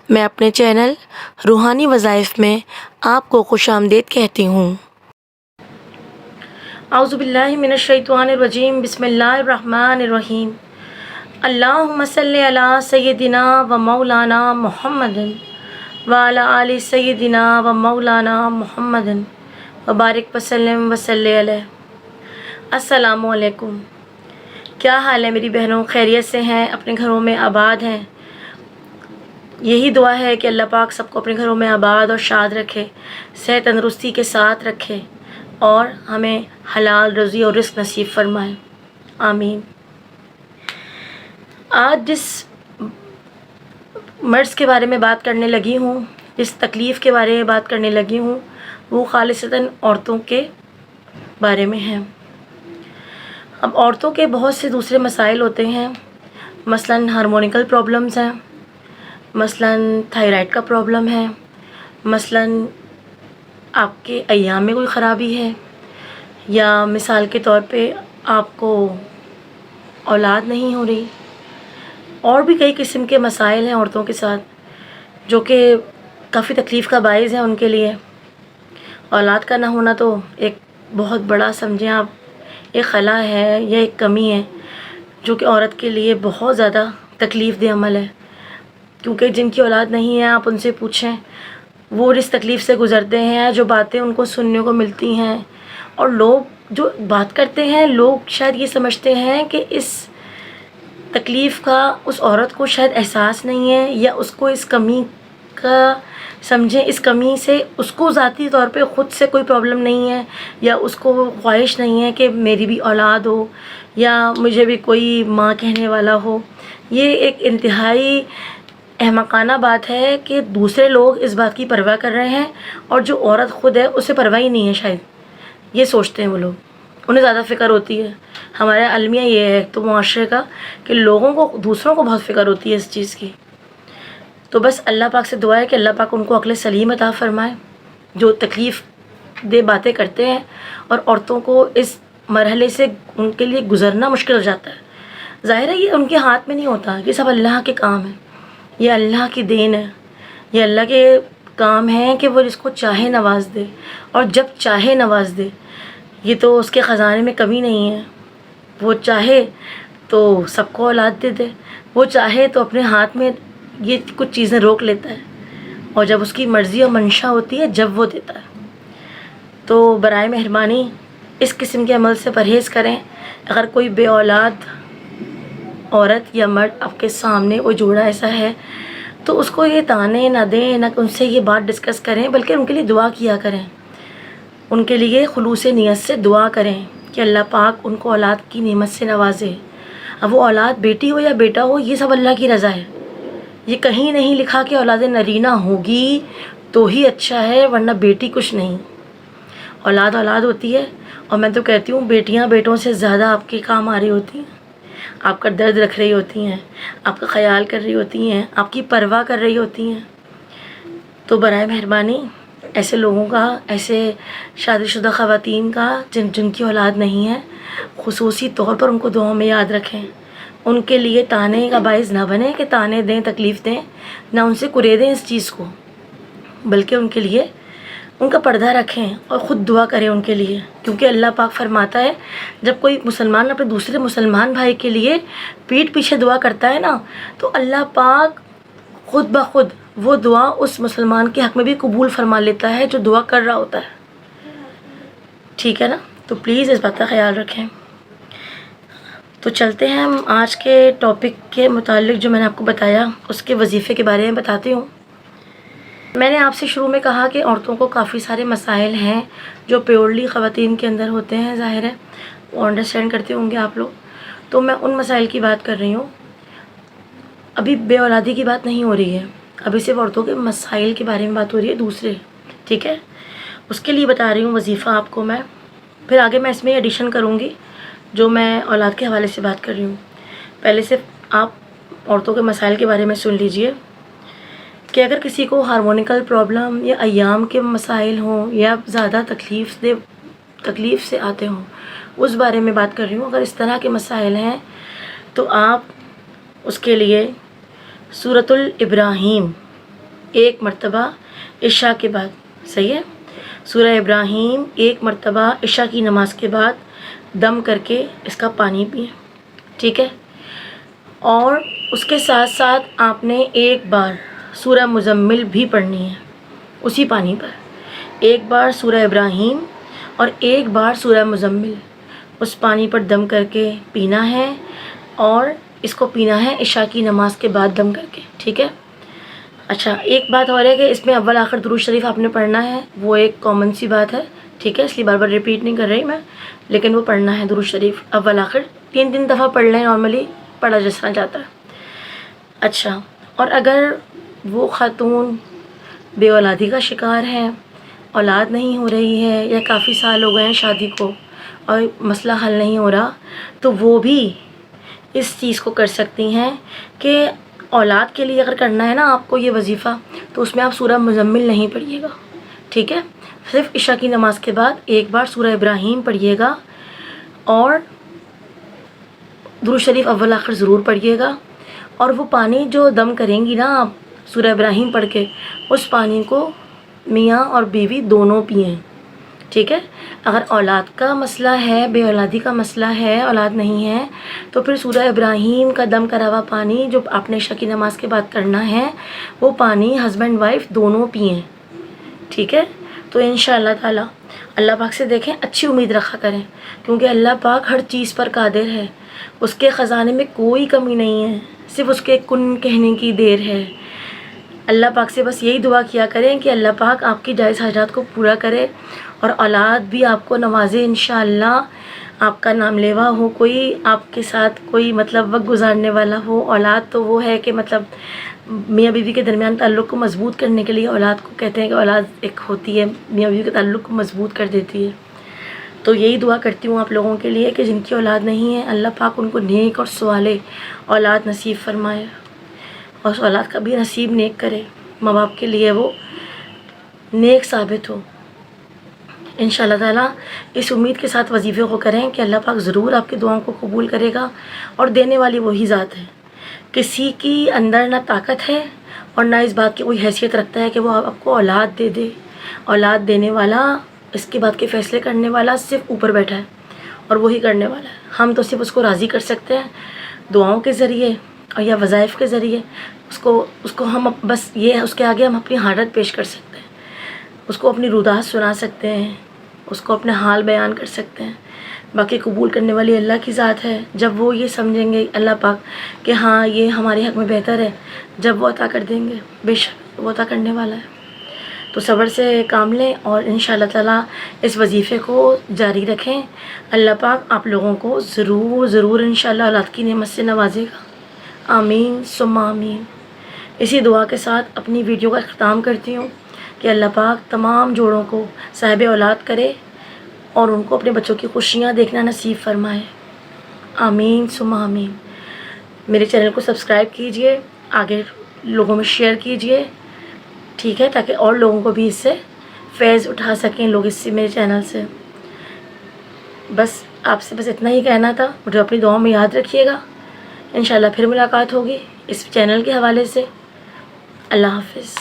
میں اپنے چینل روحانی وظائف میں آپ کو خوش آمدید کہتی ہوں۔ اعوذ باللہ من الشیطان الرجیم، بسم اللہ الرحمن الرحیم۔ اللہم صلی علی سیدنا و مولانا محمد وعلی آل سیدنا و مولانا محمد وبارک وسلم وصلی علیہ۔ السلام علیکم۔ کیا حال ہے میری بہنوں؟ خیریت سے ہیں؟ اپنے گھروں میں آباد ہیں؟ یہی دعا ہے کہ اللہ پاک سب کو اپنے گھروں میں آباد اور شاد رکھے، صحت تندرستی کے ساتھ رکھے اور ہمیں حلال رزق اور رزق نصیب فرمائے، آمین۔ آج جس مرض کے بارے میں بات کرنے لگی ہوں، جس تکلیف کے بارے میں بات کرنے لگی ہوں، وہ خالصتاً عورتوں کے بارے میں ہے۔ اب عورتوں کے بہت سے دوسرے مسائل ہوتے ہیں، مثلاً ہارمونیکل پرابلمز ہیں، مثلاً تھائرائڈ کا پرابلم ہے، مثلاً آپ کے ایام میں کوئی خرابی ہے، یا مثال کے طور پہ آپ کو اولاد نہیں ہو رہی، اور بھی کئی قسم کے مسائل ہیں عورتوں کے ساتھ جو کہ کافی تکلیف کا باعث ہے ان کے لیے۔ اولاد کا نہ ہونا تو ایک بہت بڑا سمجھیں آپ ایک خلا ہے یا ایک کمی ہے جو کہ عورت کے لیے بہت زیادہ تکلیف دہ عمل ہے، کیونکہ جن کی اولاد نہیں ہے آپ ان سے پوچھیں وہ اس تکلیف سے گزرتے ہیں، جو باتیں ان کو سننے کو ملتی ہیں، اور لوگ جو بات کرتے ہیں لوگ شاید یہ سمجھتے ہیں کہ اس تکلیف کا اس عورت کو شاید احساس نہیں ہے، یا اس کو اس کمی کا سمجھیں، اس کمی سے اس کو ذاتی طور پہ خود سے کوئی پرابلم نہیں ہے، یا اس کو خواہش نہیں ہے کہ میری بھی اولاد ہو یا مجھے بھی کوئی ماں کہنے والا ہو۔ یہ ایک انتہائی احمقانہ بات ہے کہ دوسرے لوگ اس بات کی پرواہ کر رہے ہیں اور جو عورت خود ہے اسے پرواہ ہی نہیں ہے، شاید یہ سوچتے ہیں وہ لوگ، انہیں زیادہ فکر ہوتی ہے۔ ہمارا المیہ یہ ہے تو معاشرے کا کہ لوگوں کو، دوسروں کو بہت فکر ہوتی ہے اس چیز کی۔ تو بس اللہ پاک سے دعا ہے کہ اللہ پاک ان کو عقل سلیم عطا فرمائے، جو تکلیف دہ باتیں کرتے ہیں اور عورتوں کو اس مرحلے سے ان کے لیے گزرنا مشکل ہو جاتا ہے۔ ظاہر ہے یہ ان کے ہاتھ میں نہیں ہوتا، یہ سب اللہ کے کام ہے، یہ اللہ کی دین ہے، یہ اللہ کے کام ہے کہ وہ جس کو چاہے نواز دے اور جب چاہے نواز دے۔ یہ تو اس کے خزانے میں کمی نہیں ہے، وہ چاہے تو سب کو اولاد دے دے، وہ چاہے تو اپنے ہاتھ میں یہ کچھ چیزیں روک لیتا ہے، اور جب اس کی مرضی اور منشا ہوتی ہے جب وہ دیتا ہے۔ تو برائے مہربانی اس قسم کے عمل سے پرہیز کریں۔ اگر کوئی بے اولاد عورت یا مرد آپ کے سامنے کوئی جوڑا ایسا ہے تو اس کو یہ تانے نہ دیں، نہ ان سے یہ بات ڈسکس کریں، بلکہ ان کے لیے دعا کیا کریں، ان کے لیے خلوص نیت سے دعا کریں کہ اللہ پاک ان کو اولاد کی نعمت سے نوازے۔ اب وہ اولاد بیٹی ہو یا بیٹا ہو یہ سب اللہ کی رضا ہے، یہ کہیں نہیں لکھا کہ اولاد نرینہ ہوگی تو ہی اچھا ہے ورنہ بیٹی کچھ نہیں۔ اولاد اولاد ہوتی ہے، اور میں تو کہتی ہوں بیٹیاں بیٹوں سے زیادہ آپ کے کام آ رہی ہوتی ہیں، آپ کا درد رکھ رہی ہوتی ہیں، آپ کا خیال کر رہی ہوتی ہیں، آپ کی پرواہ کر رہی ہوتی ہیں۔ تو برائے مہربانی ایسے لوگوں کا، ایسے شادی شدہ خواتین کا جن کی اولاد نہیں ہے، خصوصی طور پر ان کو دعاؤں میں یاد رکھیں۔ ان کے لیے تانے کا باعث نہ بنیں کہ تانے دیں، تکلیف دیں، نہ ان سے کریدیں اس چیز کو، بلکہ ان کے لیے ان کا پردہ رکھیں اور خود دعا کریں ان کے لیے، کیونکہ اللہ پاک فرماتا ہے جب کوئی مسلمان اپنے دوسرے مسلمان بھائی کے لیے پیٹھ پیچھے دعا کرتا ہے نا تو اللہ پاک خود بخود وہ دعا اس مسلمان کے حق میں بھی قبول فرما لیتا ہے جو دعا کر رہا ہوتا ہے، ٹھیک ہے نا؟ تو پلیز اس بات کا خیال رکھیں۔ تو چلتے ہیں ہم آج کے ٹاپک کے متعلق، جو میں نے آپ کو بتایا اس کے وظیفے کے بارے میں بتاتی ہوں۔ میں نے آپ سے شروع میں کہا کہ عورتوں کو کافی سارے مسائل ہیں جو پیورلی خواتین کے اندر ہوتے ہیں، ظاہر ہے وہ انڈرسٹینڈ کرتے ہوں گے آپ لوگ، تو میں ان مسائل کی بات کر رہی ہوں۔ ابھی بے اولادی کی بات نہیں ہو رہی ہے، ابھی صرف عورتوں کے مسائل کے بارے میں بات ہو رہی ہے دوسرے، ٹھیک ہے؟ اس کے لیے بتا رہی ہوں وظیفہ آپ کو میں، پھر آگے میں اس میں ایڈیشن کروں گی جو میں اولاد کے حوالے سے بات کر رہی ہوں۔ پہلے صرف آپ عورتوں کے مسائل کے بارے میں سن لیجئے کہ اگر کسی کو ہارمونیکل پرابلم یا ایام کے مسائل ہوں یا زیادہ تکلیف سے آتے ہوں، اس بارے میں بات کر رہی ہوں۔ اگر اس طرح کے مسائل ہیں تو آپ اس کے لیے سورۃ الابراہیم ایک مرتبہ عشاء کے بعد، صحیح ہے، سورہ ابراہیم ایک مرتبہ عشاء کی نماز کے بعد دم کر کے اس کا پانی پئیں، ٹھیک ہے۔ اور اس کے ساتھ ساتھ آپ نے ایک بار سورہ مزمل بھی پڑھنی ہے اسی پانی پر، ایک بار سورہ ابراہیم اور ایک بار سورہ مزمل اس پانی پر دم کر کے پینا ہے، اور اس کو پینا ہے عشاء کی نماز کے بعد دم کر کے، ٹھیک ہے۔ اچھا، ایک بات اور ہے کہ اس میں اول آخر درود شریف آپ نے پڑھنا ہے، وہ ایک کامن سی بات ہے، ٹھیک ہے، اس لیے بار بار ریپیٹ نہیں کر رہی میں، لیکن وہ پڑھنا ہے درود شریف اول آخر 3 دفعہ پڑھ لیں، نارملی پڑھا جس طرح جاتا ہے۔ اچھا، اور اگر وہ خاتون بے اولادی کا شکار ہے، اولاد نہیں ہو رہی ہے، یا کافی سال ہو گئے ہیں شادی کو اور مسئلہ حل نہیں ہو رہا، تو وہ بھی اس چیز کو کر سکتی ہیں کہ اولاد کے لیے اگر کرنا ہے نا آپ کو یہ وظیفہ، تو اس میں آپ سورہ مزمل نہیں پڑھیے گا، ٹھیک ہے، صرف عشاء کی نماز کے بعد ایک بار سورہ ابراہیم پڑھیے گا، اور درود شریف اول آخر ضرور پڑھیے گا، اور وہ پانی جو دم کریں گی نا آپ سورہ ابراہیم پڑھ کے، اس پانی کو میاں اور بیوی دونوں پئیں، ٹھیک ہے۔ اگر اولاد کا مسئلہ ہے، بے اولادی کا مسئلہ ہے، اولاد نہیں ہے، تو پھر سورہ ابراہیم کا دم کرا ہوا پانی جو آپ نے عشاء کی نماز کے بعد کرنا ہے، وہ پانی ہسبینڈ وائف دونوں پئیں، ٹھیک ہے۔ تو انشاءاللہ تعالی اللہ پاک سے دیکھیں، اچھی امید رکھا کریں، کیونکہ اللہ پاک ہر چیز پر قادر ہے، اس کے خزانے میں کوئی کمی نہیں ہے، صرف اس کے کن کہنے کی دیر ہے۔ اللہ پاک سے بس یہی دعا کیا کریں کہ اللہ پاک آپ کی جائز حاجات کو پورا کرے، اور اولاد بھی آپ کو نوازے انشاءاللہ، آپ کا نام لیوا ہو، کوئی آپ کے ساتھ کوئی مطلب وقت گزارنے والا ہو۔ اولاد تو وہ ہے کہ مطلب میاں بیوی کے درمیان تعلق کو مضبوط کرنے کے لیے اولاد کو کہتے ہیں کہ اولاد ایک ہوتی ہے، میاں بیوی کے تعلق کو مضبوط کر دیتی ہے۔ تو یہی دعا کرتی ہوں آپ لوگوں کے لیے کہ جن کی اولاد نہیں ہے، اللہ پاک ان کو نیک اور صالح اولاد نصیب فرمائے، اور اس اولاد کا بھی نصیب نیک کرے، ماں باپ کے لیے وہ نیک ثابت ہو۔ انشاءاللہ تعالیٰ اس امید کے ساتھ وظیفے کو کریں کہ اللہ پاک ضرور آپ کی دعاؤں کو قبول کرے گا، اور دینے والی وہی ذات ہے، کسی کی اندر نہ طاقت ہے اور نہ اس بات کی کوئی حیثیت رکھتا ہے کہ وہ آپ کو اولاد دے دے۔ اولاد دینے والا، اس کے بعد کے فیصلے کرنے والا صرف اوپر بیٹھا ہے، اور وہی کرنے والا ہے، ہم تو صرف اس کو راضی کر سکتے ہیں دعاؤں کے ذریعے اور یا وظائف کے ذریعے، اس کو ہم بس یہ اس کے آگے ہم اپنی حاجت پیش کر سکتے ہیں، اس کو اپنی رودات سنا سکتے ہیں، اس کو اپنے حال بیان کر سکتے ہیں، باقی قبول کرنے والی اللہ کی ذات ہے۔ جب وہ یہ سمجھیں گے اللہ پاک کہ ہاں یہ ہمارے حق میں بہتر ہے، جب وہ عطا کر دیں گے، بے شک وہ عطا کرنے والا ہے۔ تو صبر سے کام لیں اور انشاءاللہ تعالیٰ اس وظیفے کو جاری رکھیں، اللہ پاک آپ لوگوں کو ضرور ضرور انشاءاللہ اولاد کی نعمت سے نوازے گا، آمین ثم آمین۔ اسی دعا کے ساتھ اپنی ویڈیو کا اختتام کرتی ہوں کہ اللہ پاک تمام جوڑوں کو صاحب اولاد کرے اور ان کو اپنے بچوں کی خوشیاں دیکھنا نصیب فرمائے، آمین ثم آمین۔ میرے چینل کو سبسکرائب کیجئے، آگے لوگوں میں شیئر کیجئے، ٹھیک ہے، تاکہ اور لوگوں کو بھی اس سے فیض اٹھا سکیں لوگ اس سے، میرے چینل سے۔ بس آپ سے بس اتنا ہی کہنا تھا، مجھے اپنی دعاؤں میں یاد رکھیے گا، انشاءاللہ پھر ملاقات ہوگی اس چینل کے حوالے سے۔ اللہ حافظ۔